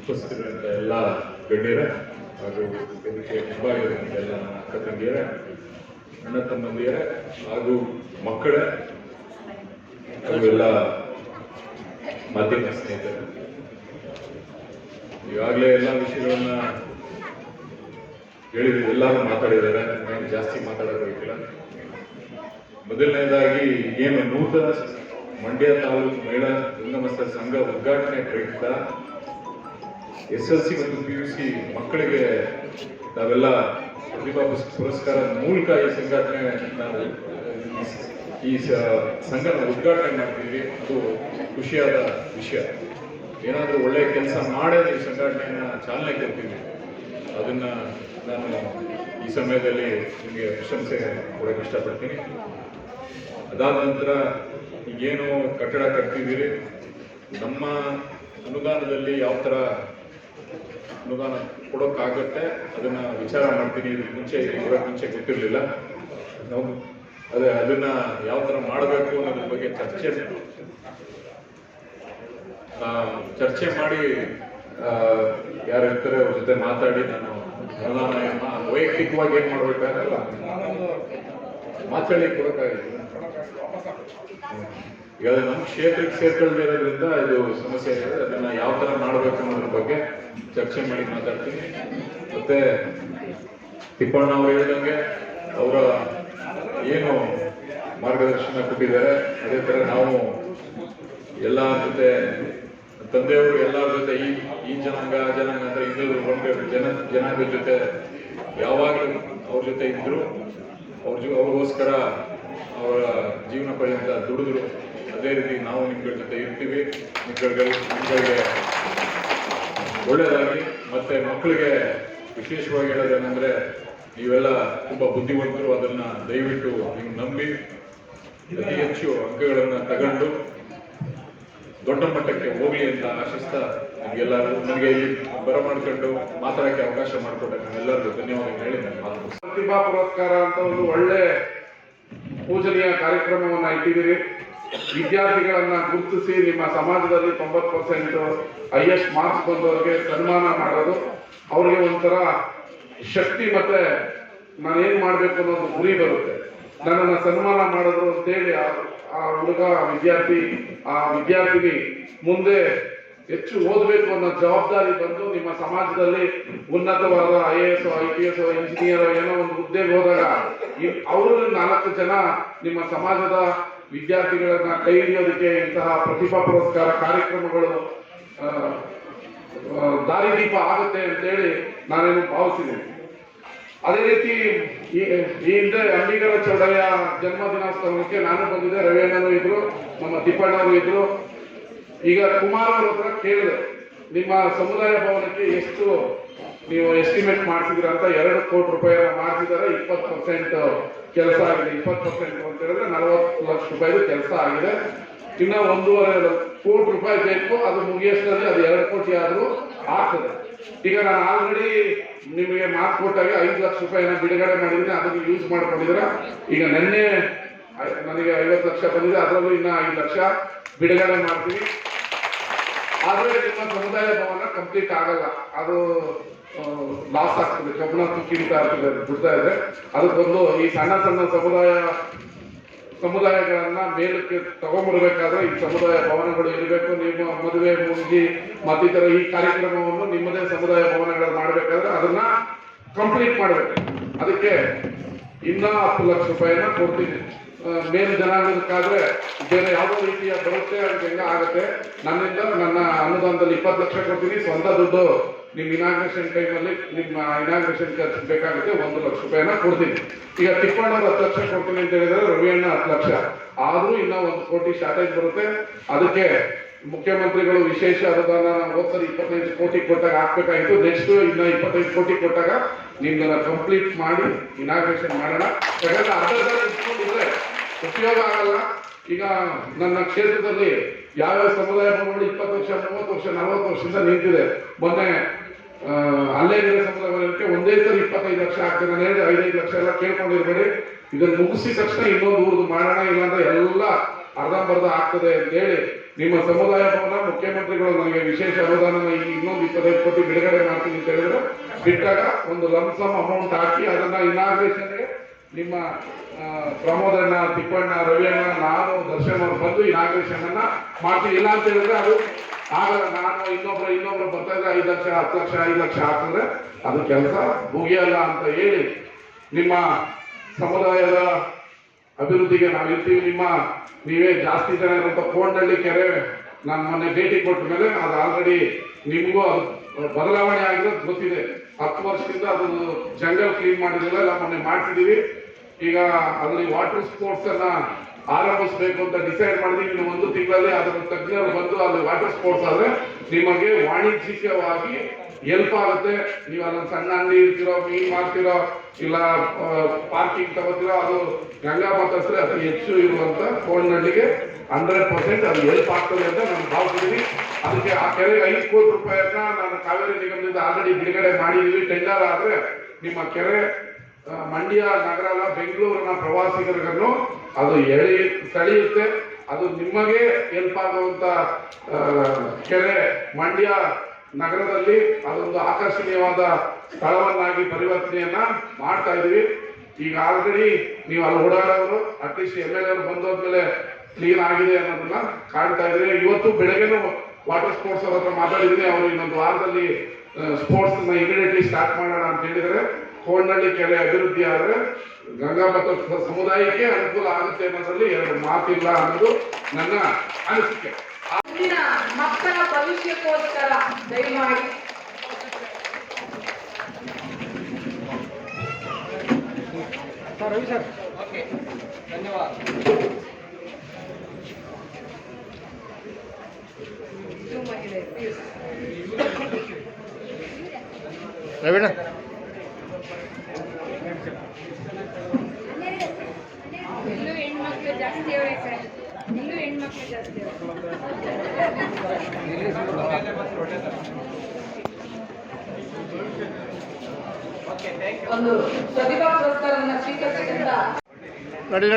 ಉಪಸ್ಥಿತರಿರುವಂಥ ಎಲ್ಲ ಗಣ್ಯರೇ ಹಾಗೂ ವೇದಿಕೆ ಮುಂಭಾಗದಂಥ ಎಲ್ಲ ಅಕ್ಕ ತಂಗಿಯರೇ, ಅಣ್ಣ ತಮ್ಮಂದಿಯರೇ ಹಾಗೂ ಮಕ್ಕಳೇ ಹಾಗೂ ಎಲ್ಲ ಮಾಧ್ಯಮ ಸ್ನೇಹಿತರು, ಈಗಾಗಲೇ ಎಲ್ಲ ವಿಷಯಗಳನ್ನ ಹೇಳಿದ್ರು, ಎಲ್ಲರೂ ಮಾತಾಡಿದ್ದಾರೆ. ನಾನು ಜಾಸ್ತಿ ಮಾತಾಡೋದಿಲ್ಲ. ಮೊದಲನೇದಾಗಿ ಏನು ನೂತನ ಮಂಡ್ಯ ತಾಲೂಕು ಮಹಿಳಾ ರಂಗಮಸ್ಥಳ ಸಂಘ ಉದ್ಘಾಟನೆ ಪ್ರಯುಕ್ತ SLC ಮತ್ತು PUC ಮಕ್ಕಳಿಗೆ ನಾವೆಲ್ಲ ಪ್ರತಿಭಾ ಪುರಸ್ಕಾರ ಮೂಲಕ ಈ ಸಂಘಟನೆ ನಾವು ಈ ಸಂಘನ ಉದ್ಘಾಟನೆ ಮಾಡ್ತಿದ್ವಿ. ಅದು ಖುಷಿಯಾದ ವಿಷಯ. ಏನಾದರೂ ಒಳ್ಳೆಯ ಕೆಲಸ ಮಾಡೇ ಈ ಸಂಘಟನೆಯನ್ನ ಚಾಲನೆ ಕೊಡ್ತೀವಿ. ಅದನ್ನ ನಾನು ಈ ಸಮಯದಲ್ಲಿ ನಿಮಗೆ ಪ್ರಶಂಸೆ ಕೊಡೋಕೆ ಇಷ್ಟಪಡ್ತೀನಿ. ಅದಾದ ನಂತರ ಈಗೇನು ಕಟ್ಟಡ ಕಟ್ತಿದ್ದೀರಿ, ನಮ್ಮ ಅನುದಾನದಲ್ಲಿ ಯಾವ ಥರ ಅನುದಾನ ಕೊಡೋಕ್ಕಾಗತ್ತೆ ಅದನ್ನ ವಿಚಾರ ಮಾಡ್ತೀನಿ. ಇದಕ್ಕೆ ಮುಂಚೆ ಗೊತ್ತಿರಲಿಲ್ಲ. ನಾವು ಅದನ್ನ ಯಾವ ಥರ ಮಾಡಬೇಕು ಅನ್ನೋದ್ರ ಬಗ್ಗೆ ಚರ್ಚೆ ಮಾಡಿ ಯಾರು ಇರ್ತಾರೆ ಅವ್ರ ಜೊತೆ ಮಾತಾಡಿ ನಾನು ಅನುದಾನ ವೈಯಕ್ತಿಕವಾಗಿ ಏನ್ ಮಾಡ್ಬೇಕಾಗಲ್ಲ ಮಾತಾಡಿ ಕೊಡೋಕ್ಕಾಗಿಲ್ಲ. ಈಗ ನಮ್ಮ ಕ್ಷೇತ್ರಕ್ಕೆ ಸೇರ್ಕೊಳ್ದಿರೋದ್ರಿಂದ ಇದು ಸಮಸ್ಯೆ ಇದೆ. ಅದನ್ನ ಯಾವ ತರ ಮಾಡಬೇಕು ಅನ್ನೋದ್ರ ಬಗ್ಗೆ ಚರ್ಚೆ ಮಾಡಿ ಮಾತಾಡ್ತೀನಿ. ಮತ್ತೆ ತಿಪ್ಪಣ್ಣ ಅವರು ಹೇಳಿದಂಗೆ ಅವರ ಏನು ಮಾರ್ಗದರ್ಶನ ಕೊಟ್ಟಿದ್ದಾರೆ, ಅದೇ ತರ ನಾವು ಎಲ್ಲರ ಜೊತೆ, ತಂದೆಯವರು ಎಲ್ಲರ ಜೊತೆ ಈ ಜನಾಂಗ ಅಂದ್ರೆ ಹಿಂದೂ ಜನಾಂಗದ ಜೊತೆ ಯಾವಾಗಲೂ ಅವ್ರ ಜೊತೆ ಇದ್ರು. ಅವ್ರಿಗೋಸ್ಕರ ಅವರ ಜೀವನ ಪರ್ಯಂತ ದುಡಿದ್ರು. ಅದೇ ರೀತಿ ನಾವು ನಿಮ್ಗಳ ಜೊತೆ ಇರ್ತೀವಿ. ನಿಮ್ಗಳಿಗೆ ಒಳ್ಳೆಯದಾಗಿ. ಮತ್ತೆ ಮಕ್ಕಳಿಗೆ ವಿಶೇಷವಾಗಿ ಹೇಳೋದೇನೆಂದ್ರೆ, ನೀವೆಲ್ಲ ತುಂಬಾ ಬುದ್ಧಿವಂತರು. ಅದನ್ನ ದಯವಿಟ್ಟು ನೀವು ನಂಬಿ ಅತಿ ಹೆಚ್ಚು ಅಂಕಗಳನ್ನ ತಗೊಂಡು ದೊಡ್ಡ ಮಟ್ಟಕ್ಕೆ ಹೋಗ್ಲಿ ಅಂತ ಆಶಿಸ್ತಾ ನಿಮ್ಗೆಲ್ಲರೂ ನನಗೆ ಇಲ್ಲಿ ಬರಮಾಡ್ಕೊಂಡು ಮಾತಾಡಕ್ಕೆ ಅವಕಾಶ ಮಾಡಿಕೊಟ್ಟ ನಿಮ್ಮೆಲ್ಲರಿಗೂ ಧನ್ಯವಾದ ಹೇಳಿ ನನ್ನ ಮಾತು. ಪ್ರತಿಭಾ ಪುರಸ್ಕಾರ ಅಂತ ಒಂದು ಒಳ್ಳೆ ಪೂಜನೀಯ ಕಾರ್ಯಕ್ರಮವನ್ನ ಇಟ್ಟಿದ್ದೀರಿ. ವಿದ್ಯಾರ್ಥಿಗಳನ್ನ ಗುರುತಿಸಿ ನಿಮ್ಮ ಸಮಾಜದಲ್ಲಿ 90% ಹೈಯೆಸ್ಟ್ ಮಾರ್ಕ್ಸ್ ಬಂದವರಿಗೆ ಸನ್ಮಾನ ಮಾಡೋದು ಅವ್ರಿಗೆ ಒಂಥರ ಶಕ್ತಿ, ಮತ್ತೆ ನಾನೇನ್ ಮಾಡ್ಬೇಕು ಅನ್ನೋದು ಗುರಿ ಬರುತ್ತೆ. ನನ್ನನ್ನು ಸನ್ಮಾನ ಮಾಡಿದ್ರು ಅಂತೇಳಿ ಆ ಹುಡುಗ ವಿದ್ಯಾರ್ಥಿನಿ ಮುಂದೆ ಹೆಚ್ಚು ಓದಬೇಕು ಅನ್ನೋ ಜವಾಬ್ದಾರಿ ಬಂದು ನಿಮ್ಮ ಸಮಾಜದಲ್ಲಿ ಉನ್ನತವಾದ IAS, IPS, ಇಂಜಿನಿಯರ್ ಏನೋ ಒಂದು ಹುದ್ದೆಗೆ ಹೋದಾಗ ಅವರು 4 ಜನ ನಿಮ್ಮ ಸಮಾಜದ ವಿದ್ಯಾರ್ಥಿಗಳನ್ನ ಕೈ ಹಿಡಿಯೋದಕ್ಕೆ ಇಂತಹ ಪ್ರತಿಭಾ ಪುರಸ್ಕಾರ ಕಾರ್ಯಕ್ರಮಗಳು ದಾರಿದೀಪ ಆಗುತ್ತೆ ಅಂತೇಳಿ ನಾನೇನು ಭಾವಿಸಿದ್ದೀನಿ. ಅದೇ ರೀತಿ ಈ ಹಿಂದೆ ಅಂಬಿಗರ ಚೌಡಯ್ಯ ಜನ್ಮ ದಿನಾಚರಣೆಗೆ ನಾನು ಬಂದಿದ್ದೆ, ರವಿಯಣ್ಣನೂ ಇದ್ರು, ನಮ್ಮ ತಿಪ್ಪಣ್ಣವರು ಇದ್ರು. ಈಗ ಕುಮಾರ್ ಅವ್ರ ಹತ್ರ ಕೇಳಿದೆ, ನಿಮ್ಮ ಸಮುದಾಯ ಭವನಕ್ಕೆ ಎಷ್ಟು ನೀವು ಎಸ್ಟಿಮೇಟ್ ಮಾಡ್ತಿದ್ದೀರ ಅಂತ. 2 ಕೋಟಿ ರೂಪಾಯಿ ಮಾಡ್ತಿದ್ದಾರೆ. 20% ಕೆಲಸ ಆಗಿದೆ. 20% ಅಂತ ಹೇಳಿದ್ರೆ 40 ಲಕ್ಷ ರೂಪಾಯಿದು ಕೆಲಸ ಆಗಿದೆ. ಇನ್ನ 1.5 ಕೋಟಿ ರೂಪಾಯಿ ಬೇಕು. ಅದು ಮುಗಿಯೋಷ್ಟರಲ್ಲಿ ಅದು 2 ಕೋಟಿ ಆದ್ರೂ ಆಗ್ತದೆ. ಈಗ ನಾನು ಆಲ್ರೆಡಿ ನಿಮಗೆ ಮಾತು ಕೊಟ್ಟಾಗ 5 ಲಕ್ಷ ರೂಪಾಯಿನ ಬಿಡುಗಡೆ ಮಾಡಿದ್ದೀನಿ. ಅದನ್ನು ಯೂಸ್ ಮಾಡ್ಕೊಂಡಿದ್ದೀರಾ. ಈಗ ನಿನ್ನೆ ನನಗೆ 50 ಲಕ್ಷ ಬಂದಿದೆ. ಅದರಲ್ಲೂ ಇನ್ನ 5 ಲಕ್ಷ ಬಿಡುಗಡೆ ಮಾಡ್ತೀವಿ. ಆದ್ರೆ ನಿಮ್ಮ ಸಮುದಾಯ ಭವನ ಕಂಪ್ಲೀಟ್ ಆಗಲ್ಲ. ಅದು ಲಾಸ್ ಆಗ್ತದೆ. ಕಬ್ಬಣ ಕಿಡಿತಾ ಇರ್ತದೆ, ಬಿಡ್ತಾ ಇದೆ. ಅದಕ್ಕೊಂದು ಈ ಸಣ್ಣ ಸಮುದಾಯಗಳನ್ನ ಮೇಲಕ್ಕೆ ತಗೊಂಡ್ಬರ್ಬೇಕಾದ್ರೆ ಈ ಸಮುದಾಯ ಭವನಗಳು ಇರಬೇಕು. ನಿಮ್ಮ ಮದುವೆ ಮುಗಿ ಮತ್ತಿತರ ಈ ಕಾರ್ಯಕ್ರಮವನ್ನು ನಿಮ್ಮದೇ ಸಮುದಾಯ ಭವನಗಳು ಮಾಡಬೇಕಾದ್ರೆ ಅದನ್ನ ಕಂಪ್ಲೀಟ್ ಮಾಡಬೇಕು. ಅದಕ್ಕೆ ಇನ್ನ 10 ಲಕ್ಷ ರೂಪಾಯಿನ ಕೊಡ್ತೀನಿ. ಮೇಲು ಜನಾಂಗದಕ್ಕಾದ್ರೆ ಬೇರೆ ಯಾವುದೋ ರೀತಿಯ ಬರುತ್ತೆ, ಅದಕ್ಕೆ ಹೆಂಗ ಆಗುತ್ತೆ. ನನ್ನಿಂದ ನನ್ನ ಅನುದಾನದಲ್ಲಿ 20 ಲಕ್ಷ ಕೊಡ್ತೀನಿ. ಸ್ವಂತ ದುಡ್ಡು ನಿಮ್ಮ ಇನಾಗ್ರೇಷನ್ ಟೈಮಲ್ಲಿ ನಿಮ್ಮ ಇನಾಗ್ರೇಷನ್ ಖರ್ಚು ಬೇಕಾಗುತ್ತೆ. 1 ಲಕ್ಷ ರೂಪಾಯಿನ ಕೊಡ್ತೀನಿ. ಈಗ ತಿಪ್ಪಣ್ಣವ್ರು 10 ಲಕ್ಷ ಕೊಡ್ತೀನಿ ಅಂತ ಹೇಳಿದ್ರೆ ರವಿಯಣ್ಣ 10 ಲಕ್ಷ ಆದ್ರೂ ಇನ್ನ 1 ಕೋಟಿ ಶಾರ್ಟೇಜ್ ಬರುತ್ತೆ. ಅದಕ್ಕೆ ಮುಖ್ಯಮಂತ್ರಿಗಳು ವಿಶೇಷ ಅನುದಾನ ಹೋದ್ಸರಿ 25 ಕೋಟಿ ಕೊಟ್ಟಾಗ ಹಾಕ್ಬೇಕಾಗಿತ್ತು. ನೆಕ್ಸ್ಟ್ ಇನ್ನ 25 ಕೋಟಿ ಕೊಟ್ಟಾಗ ನಿಮ್ದನ್ನ ಕಂಪ್ಲೀಟ್ ಮಾಡಿ ಇನಾಗ್ರೇಷನ್ ಮಾಡೋಣ. ಯಾಕಂದ್ರೆ ಅರ್ಧ ಇಟ್ಕೊಂಡಿದ್ರೆ ಉಪಯೋಗ ಆಗಲ್ಲ. ಈಗ ನನ್ನ ಕ್ಷೇತ್ರದಲ್ಲಿ ಯಾವ್ಯಾವ ಸಮುದಾಯ ಭವನಗಳು 20 ವರ್ಷ, 30 ವರ್ಷ, 40 ವರ್ಷದಿಂದ ನಿಂತಿದೆ. ಮೊನ್ನೆ ಅಲ್ಲೇಗೆರೆ ಸಮುದಾಯ ಭವನಕ್ಕೆ ಒಂದೇ ಸರಿ 25 ಲಕ್ಷ ಆಗ್ತದೆ. ನಾನು ಹೇಳಿದೆ 5 ಲಕ್ಷ ಎಲ್ಲ ಕೇಳ್ಕೊಂಡಿರ್ಬೇಡಿ. ಇದನ್ನು ಮುಗಿಸಿದ ತಕ್ಷಣ ಇನ್ನೊಂದು ಊರ್ದು ಮಾಡೋಣ, ಇಲ್ಲಾಂದ್ರೆ ಎಲ್ಲ ಅರ್ಧಂಬರ್ಧ ಆಗ್ತದೆ ಅಂತ ಹೇಳಿ ನಿಮ್ಮ ಸಮುದಾಯ ಭವನ ಮುಖ್ಯಮಂತ್ರಿಗಳು ನನಗೆ ವಿಶೇಷ ಅನುದಾನ ಇನ್ನೊಂದು 25 ಕೋಟಿ ಬಿಡುಗಡೆ ಮಾಡ್ತೀನಿ ಅಂತ ಹೇಳಿದ್ರೆ ಬಿಟ್ಟಾಗ ಒಂದು ಲಂಸಮ್ ಅಮೌಂಟ್ ಹಾಕಿ ಅದನ್ನ ಇನಾಗ್ರೇಷನ್ಗೆ ನಿಮ್ಮ ಪ್ರಮೋದಣ್ಣ, ತಿಪ್ಪಣ್ಣ, ರವಿಯಣ್ಣ, ನಾನು, ದರ್ಶನ್ ಅವ್ರು ಬಂದು ಇನಾಗ್ರೇಷನ್ ಅನ್ನ ಮಾಡ್ತೀವಿ. ಇಲ್ಲ ಅಂತ ಹೇಳಿದ್ರೆ ಅದು ಆಗಲ್ಲ. ನಾನು ಇನ್ನೊಬ್ರು ಬರ್ತಾ ಇದ್ರೆ 5 ಲಕ್ಷ 10 ಲಕ್ಷ 5 ಲಕ್ಷ ಹಾಕಿದ್ರೆ ಅದು ಕೆಲಸ ಮುಗಿಯಲ್ಲ ಅಂತ ಹೇಳಿ ನಿಮ್ಮ ಸಮುದಾಯದ ಅಭಿವೃದ್ಧಿಗೆ ನಾವು ಇರ್ತೀವಿ. ನೀವೇ ಜಾಸ್ತಿ ಜನ ಇರುವಂತ ಕೋಣನಹಳ್ಳಿ ಕೆರೆ ನಾನು ಮೊನ್ನೆ ಭೇಟಿ ಕೊಟ್ಟ ಮೇಲೆ ಅದು ಆಲ್ರೆಡಿ ನಿಮಗೂ ಅದು ಬದಲಾವಣೆ ಆಗಿರೋದು ಗೊತ್ತಿದೆ. 10 ವರ್ಷದಿಂದ ಅದು ಜಂಗಲ್ ಕ್ಲೀನ್ ಮಾಡಿದಿಲ್ಲ, ನಾವು ಮೊನ್ನೆ ಮಾಡ್ತಿದೀವಿ. ಈಗ ಅದರಲ್ಲಿ ವಾಟರ್ ಸ್ಪೋರ್ಟ್ಸ್ ಅನ್ನ ಆರಂಭಿಸಬೇಕು ಅಂತ ಡಿಸೈಡ್ ಮಾಡಿದ್ವಿ. ಇನ್ನು 1 ತಿಂಗಳಲ್ಲಿ ಅದರ ತಜ್ಞರು ಬಂದು ಅಲ್ಲಿ ವಾಟರ್ ಸ್ಪೋರ್ಟ್ಸ್ ಆದ್ರೆ ನಿಮಗೆ ವಾಣಿಜ್ಯಿಕವಾಗಿ ಹೆಲ್ಪ್ ಆಗುತ್ತೆ. ನೀವು ಅಲ್ಲೊಂದು ಸಣ್ಣ ಅಂಗಡಿ ಇರ್ತಿರೋ, ಮೀನ್ ಮಾಡ್ತಿರೋ, ಇಲ್ಲ ಪಾರ್ಕಿಂಗ್ ತಗೋತಿರೋ, ಅದು ಗಂಗಾ ಮಾತಾಡ್ಸ್ರೆ ಅತಿ ಹೆಚ್ಚು ಇರುವಂತ ಕೋಣನಹಳ್ಳಿಗೆ 100% ಅದು ಹೆಲ್ಪ್ ಆಗ್ತದೆ ಅಂತ ನಾನು ಭಾವಿಸಿದೀನಿ. ಅದಕ್ಕೆ ಆ ಕೆರೆಗೆ 5 ಕೋಟಿ ರೂಪಾಯಿಯನ್ನ ನಾನು ಕಾವೇರಿ ನಿಗಮದಿಂದ ಆಲ್ರೆಡಿ ಬಿಡುಗಡೆ ಮಾಡಿದೀವಿ. ಟೆಂಡರ್ ಆದ್ರೆ ನಿಮ್ಮ ಕೆರೆ ಮಂಡ್ಯ ನಗರ ಅಲ್ಲ, ಬೆಂಗಳೂರಿನ ಪ್ರವಾಸಿಗರಿಗೂ ಅದು ಸೆಳೆಯುತ್ತೆ. ಅದು ನಿಮಗೆ ಹೆಲ್ಪ್ ಆಗುವಂತ ಕೆರೆ ಮಂಡ್ಯ ನಗರದಲ್ಲಿ ಅದೊಂದು ಆಕರ್ಷಣೀಯವಾದ ಸ್ಥಳವನ್ನಾಗಿ ಪರಿವರ್ತನೆಯನ್ನ ಮಾಡ್ತಾ ಇದೀವಿ. ಈಗ ಆಲ್ರೆಡಿ ನೀವು ಅಲ್ಲಿ ಓಡಾಡೋರು ಅಟ್ಲೀಸ್ಟ್ MLA ಅವರು ಬಂದೋದ್ಮೇಲೆ ಕ್ಲೀನ್ ಆಗಿದೆ ಅನ್ನೋದನ್ನ ಕಾಣ್ತಾ ಇದ್ರಿ. ಇವತ್ತು ಬೆಳಗ್ಗೆನೂ ವಾಟರ್ ಸ್ಪೋರ್ಟ್ಸ್ ಅವ್ರ ಹತ್ರ ಮಾತಾಡಿದ್ರೆ ಅವರು ಇನ್ನೊಂದು ವಾರದಲ್ಲಿ ಸ್ಪೋರ್ಟ್ಸ್ ಇಮಿಡಿಯೇಟ್ಲಿ ಸ್ಟಾರ್ಟ್ ಮಾಡೋಣ ಅಂತ ಹೇಳಿದರೆ ಕೋಣನಹಳ್ಳಿ ಕೆರೆ ಅಭಿವೃದ್ಧಿ ಆದರೆ ಗಂಗಾ ಮತ್ತು ಸಮುದಾಯಕ್ಕೆ ಅನುಕೂಲ ಆಗುತ್ತೆ ಅನ್ನೋದ್ರಲ್ಲಿ 2 ಮಾತಿಲ್ಲ ಅನ್ನೋದು ನನ್ನ ಅನಿಸಿಕೆ. ಮುಂದಿನ ಮಕ್ಕಳ ಭವಿಷ್ಯಕ್ಕೋಸ್ಕರ ದಯಮಾಡಿ ರವಿ ಸರ್, ಓಕೆ, ಧನ್ಯವಾದ. ರವೀಣ ಇಲ್ಲೂ ಹೆಣ್ಮಕ್ಳು ಜಾಸ್ತಿ ಅವರೇ ಸರ್, ಇಲ್ಲೂ ಹೆಣ್ಮಕ್ಳು ಜಾಸ್ತಿ ಒಂದು ಪ್ರತಿಭಾ ಪುರಸ್ಕಾರವನ್ನು ಸ್ವೀಕರಿಸಿದ ನಡಿ